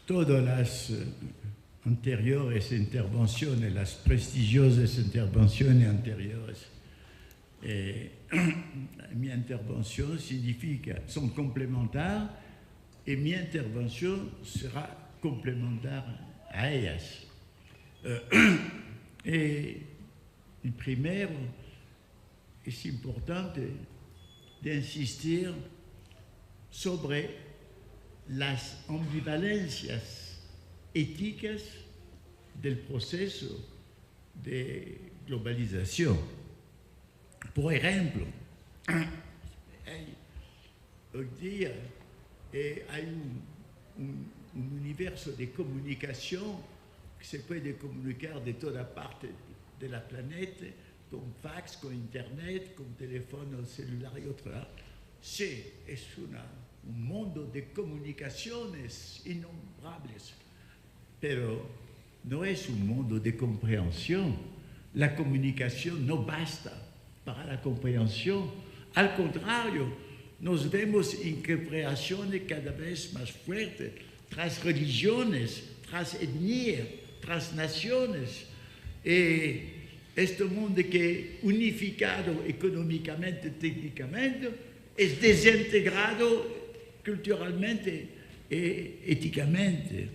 Todas las anteriores intervenciones, las prestigiosas intervenciones anteriores, mi intervención son complémentaires et mi intervention sera complémentaire a ellas. Et primero, es importante d'insister sobre las ambivalencias éticas del proceso de globalización. Por ejemplo, hoy día hay un universo de comunicación que se puede comunicar de toda parte de la planeta, con fax, con internet, con teléfono celular y otras. Sí, es un mundo de comunicaciones innombrables, pero no es un mundo de comprensión. La comunicación no basta para la comprensión. Al contrario, nos vemos incomprensiones cada vez más fuertes, tras religiones, tras etnias, tras naciones. Este mundo que unificado económicamente, técnicamente, es desintegrado culturalmente e éticamente.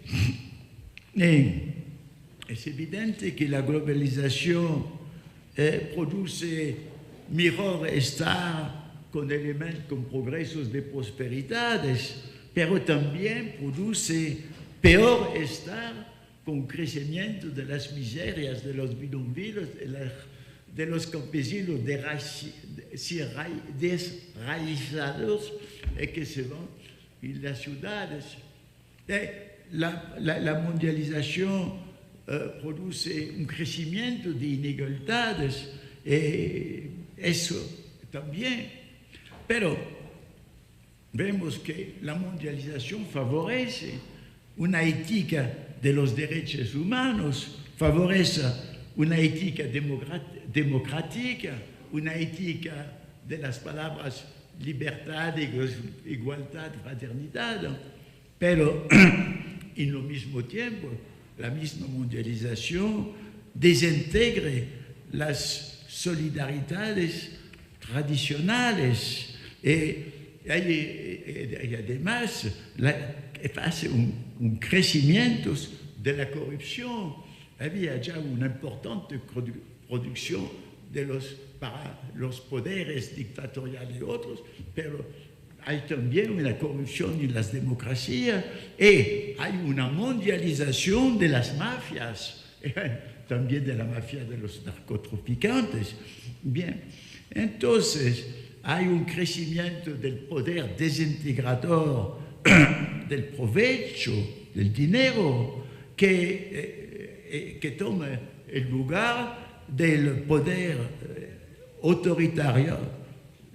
Es evidente que la globalización produce mejor estar con elementos, con progresos de prosperidades, pero también produce peor estar con crecimiento de las miserias, de los bidonvillos, de los campesinos desraizados que se van en las ciudades. La mundialización produce un crecimiento de inegalidades, eso también. Pero vemos que la mundialización favorece una ética de los derechos humanos, favorece una ética democrática, una ética de las palabras libertad, igualdad, fraternidad, pero en lo mismo tiempo la misma mundialización desintegre las solidaridades tradicionales y además hace un crecimiento de la corrupción. Había ya una importante producción para los poderes dictatoriales y otros, pero hay también una corrupción en las democracias y hay una mundialización de las mafias, también de la mafia de los narcotraficantes. Bien, entonces hay un crecimiento del poder desintegrador del provecho, del dinero, que toma el lugar del poder autoritario,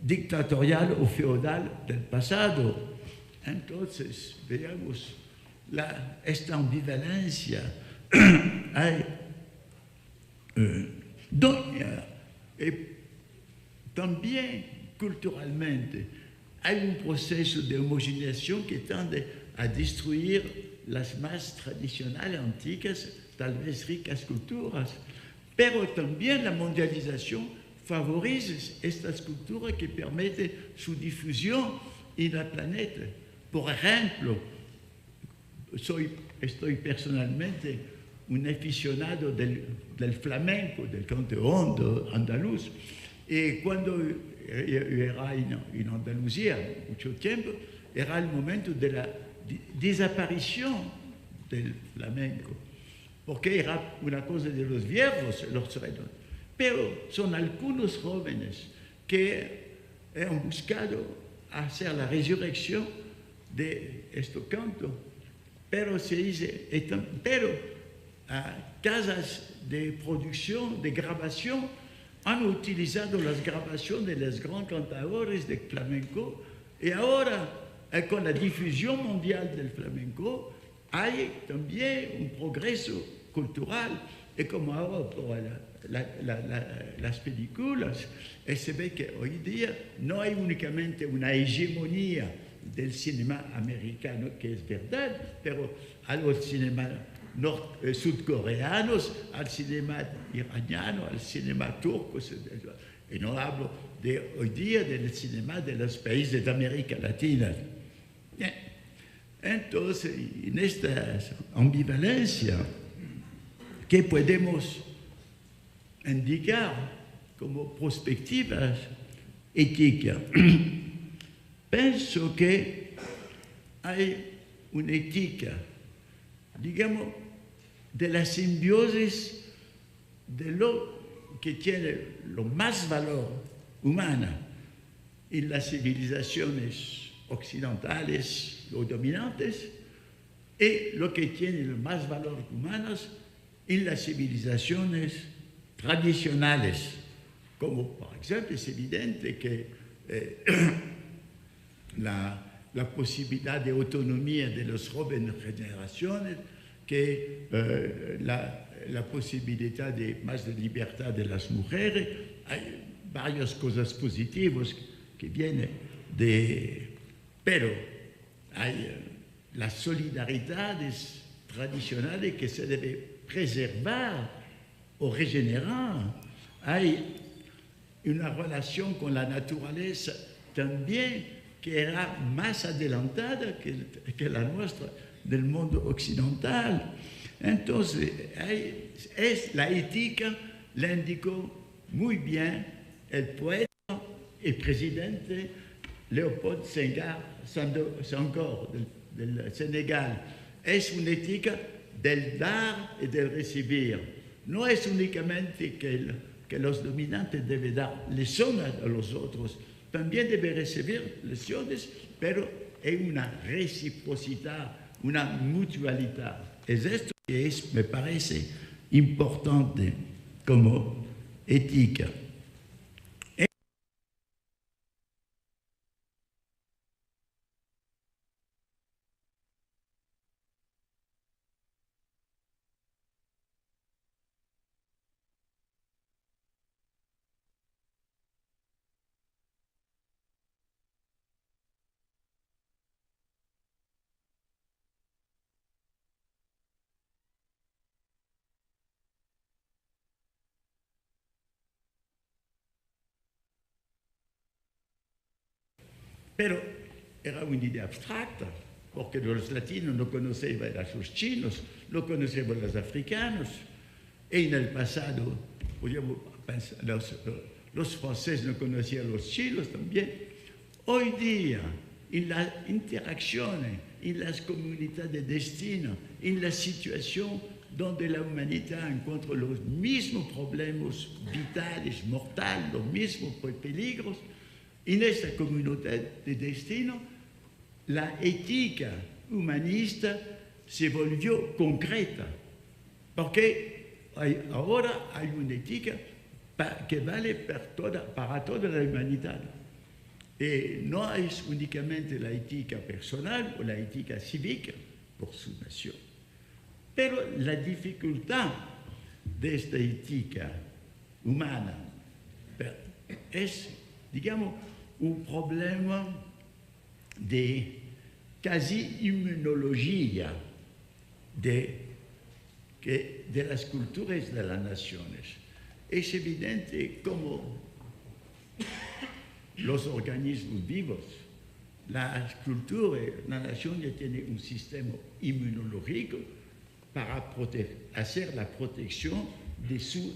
dictatorial o feudal del pasado. Entonces, veamos esta ambivalencia. También culturalmente hay un proceso de homogeneización que tiende a destruir las más tradicionales, antiguas, tal vez ricas culturas, pero también la mundialización favorece estas culturas que permiten su difusión en el planeta. Por ejemplo, estoy personalmente un aficionado del flamenco, del canto hondo andaluz, y cuando era en Andalucía mucho tiempo, era el momento de la desaparición del flamenco, porque era una cosa de los viejos, los reinos. Pero son algunos jóvenes que han buscado hacer la resurrección de este canto, pero se dice, casas de producción, de grabación, han utilizado las grabaciones de los grandes cantadores de flamenco y ahora, con la difusión mundial del flamenco, hay también un progreso cultural. Y como ahora por las películas, se ve que hoy día no hay únicamente una hegemonía del cinema americano, que es verdad, pero a los cinemas sudcoreanos, al cinema iraniano, al cinema turco, y no hablo de hoy día del cinema de los países de América Latina. Bien. Entonces, en esta ambivalencia, ¿qué podemos indicar como perspectivas éticas? Pienso que hay una ética, digamos, de la simbiosis de lo que tiene lo más valor humano en las civilizaciones occidentales o dominantes y lo que tiene el más valor humano en las civilizaciones tradicionales, como por ejemplo es evidente que la posibilidad de autonomía de las jóvenes generaciones, que la posibilidad de más de libertad de las mujeres. Hay varias cosas positivas que vienen de... Pero hay las solidaridades tradicionales que se debe preservar o regenerar. Hay una relación con la naturaleza también que era más adelantada que la nuestra del mundo occidental. Entonces, es la ética, la indicó muy bien el poeta y presidente Léopold Senghor del Senegal. Es una ética del dar y del recibir. No es únicamente que los dominantes deben dar lecciones a los otros, también deben recibir lecciones, pero hay una reciprocidad, una mutualidad. Es esto que me parece importante como ética. Pero era una idea abstracta, porque los latinos no conocían a los chinos, no conocían a los africanos. Y en el pasado, podríamos pensar, los franceses no conocían a los chinos también. Hoy día, en las interacciones, en las comunidades de destino, en la situación donde la humanidad encuentra los mismos problemas vitales, mortales, los mismos peligros, en esta comunidad de destino, la ética humanista se volvió concreta, porque ahora hay una ética que vale para toda la humanidad. Y no es únicamente la ética personal o la ética cívica por su nación. Pero la dificultad de esta ética humana es, digamos, un problema de casi inmunología de las culturas de las naciones. Es evidente como los organismos vivos, las culturas, la nación ya tiene un sistema inmunológico para hacer la protección de su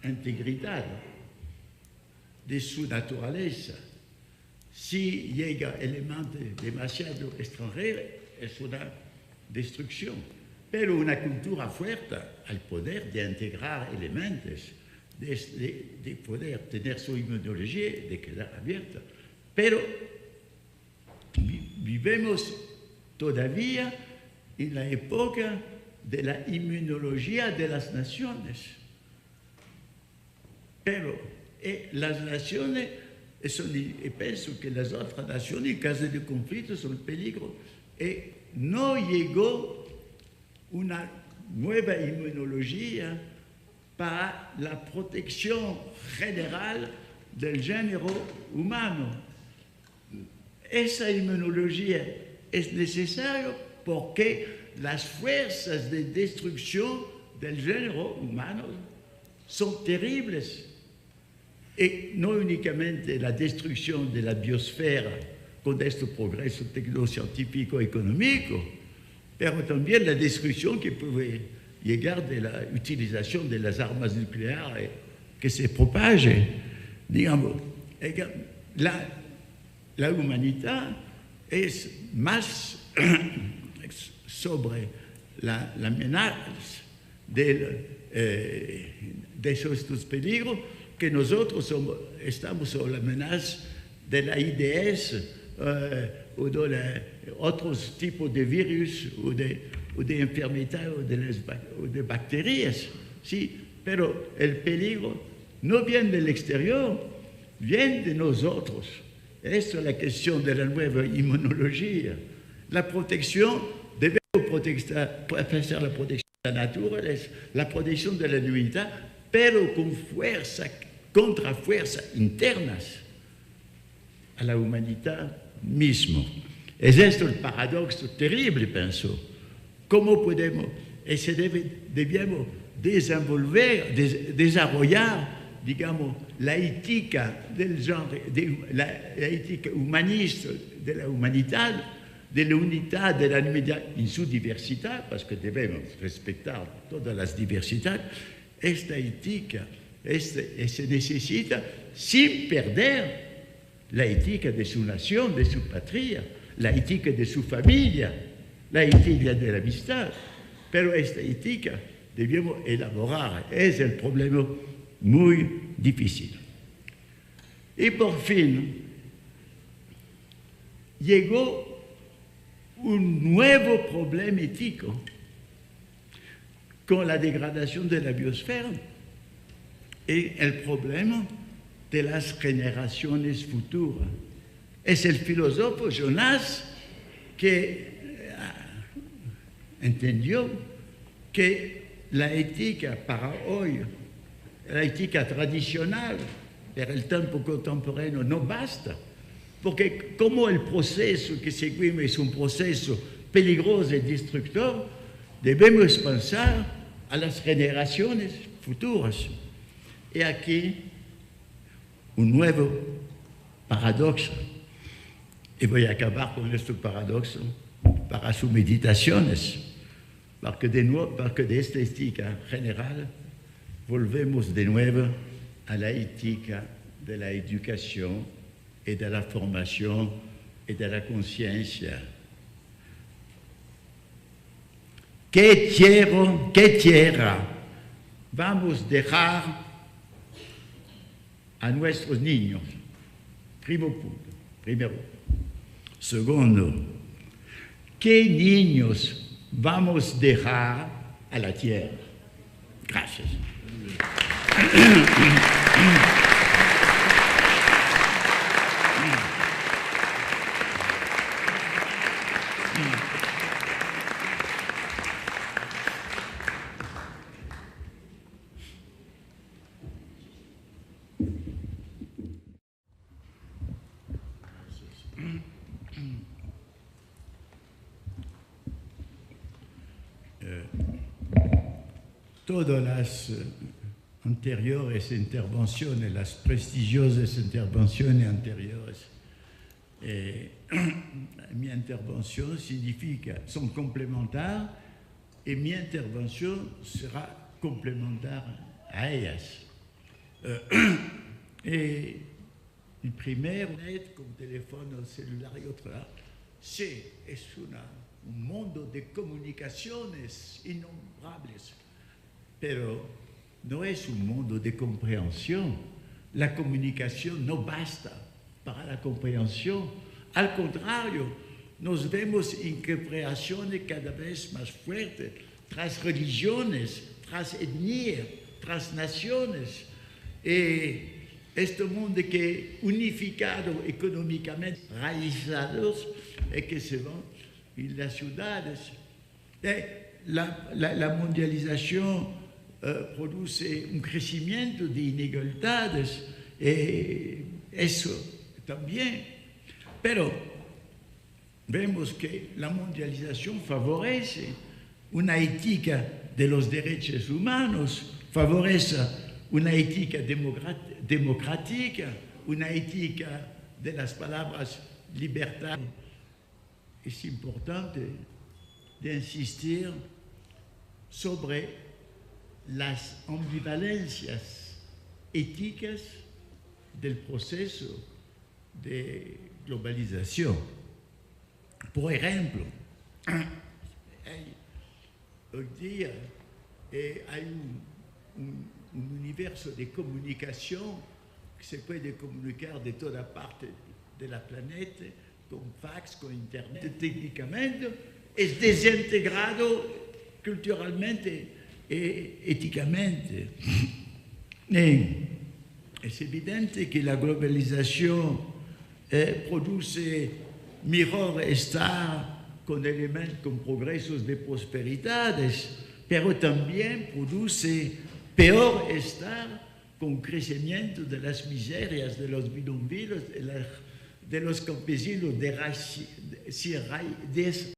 integridad, de su naturaleza. Si llega elementos demasiado extranjeros, es una destrucción. Pero una cultura fuerte al poder de integrar elementos, de poder tener su inmunología, de quedar abierta. Pero vivimos todavía en la época de la inmunología de las naciones. Pero las naciones, y pienso que las otras naciones, en caso de conflicto, son peligro. No llegó una nueva inmunología para la protección general del género humano. Esa inmunología es necesaria porque las fuerzas de destrucción del género humano son terribles. Y no únicamente la destrucción de la biosfera con este progreso tecnocientífico económico, pero también la destrucción que puede llegar de la utilización de las armas nucleares que se propague. Digamos, la humanidad es más sobre la amenaza de estos peligros que nosotros estamos sobre la amenaza de la AIDS o de otros tipos de virus o de enfermedades o de bacterias. Sí, pero el peligro no viene del exterior, viene de nosotros. Esta es la cuestión de la nueva inmunología. La protección, debemos hacer la protección de la naturaleza, la protección de la humanidad, pero con fuerza, contra fuerzas internas a la humanidad mismo. Es esto el paradoxo terrible, pienso. ¿Cómo podemos, debemos desarrollar, digamos, la ética del genre, la ética humanista de la humanidad, de la unidad de la humanidad en su diversidad, porque debemos respetar todas las diversidades. Esta ética se necesita sin perder la ética de su nación, de su patria, la ética de su familia, la ética de la amistad. Pero esta ética debemos elaborar. Es el problema muy difícil. Y por fin llegó un nuevo problema ético con la degradación de la biosfera y el problema de las generaciones futuras. Es el filósofo Jonas que entendió que la ética para hoy, la ética tradicional, para el tiempo contemporáneo, no basta. Porque como el proceso que seguimos es un proceso peligroso y destructor, debemos pensar a las generaciones futuras. Y aquí un nuevo paradoxo. Y voy a acabar con este paradoxo para sus meditaciones, porque de esta ética general volvemos de nuevo a la ética de la educación y de la formación y de la conciencia. ¿Qué tierra vamos a dejar a nuestros niños? Primero. Segundo, ¿qué niños vamos a dejar a la tierra? Gracias. Todas las anteriores intervenciones, las prestigiosas intervenciones anteriores, mi intervención son complementarias y mi intervención será complementaire a ellas. El primero, con teléfono celular y otro, sí, es un mundo de comunicaciones innombrables. Pero no es un mundo de comprensión. La comunicación no basta para la comprensión. Al contrario, nos vemos en creaciones cada vez más fuertes, tras religiones, tras etnias, tras naciones. Y este mundo que unificado económicamente, raizados, y que se van en las ciudades. La mundialización produce un crecimiento de inequalidades, eso también. Pero vemos que la mundialización favorece una ética de los derechos humanos, favorece una ética democrática, una ética de las palabras libertad. Es importante de insistir sobre las ambivalencias éticas del proceso de globalización. Por ejemplo, hoy día hay un universo de comunicación que se puede comunicar de toda parte de la planeta, con fax, con internet. Técnicamente es desintegrado culturalmente e éticamente. Es evidente que la globalización produce mejor estar con progresos de prosperidades, pero también produce peor estar con crecimiento de las miserias, de los bidonvillos, de los campesinos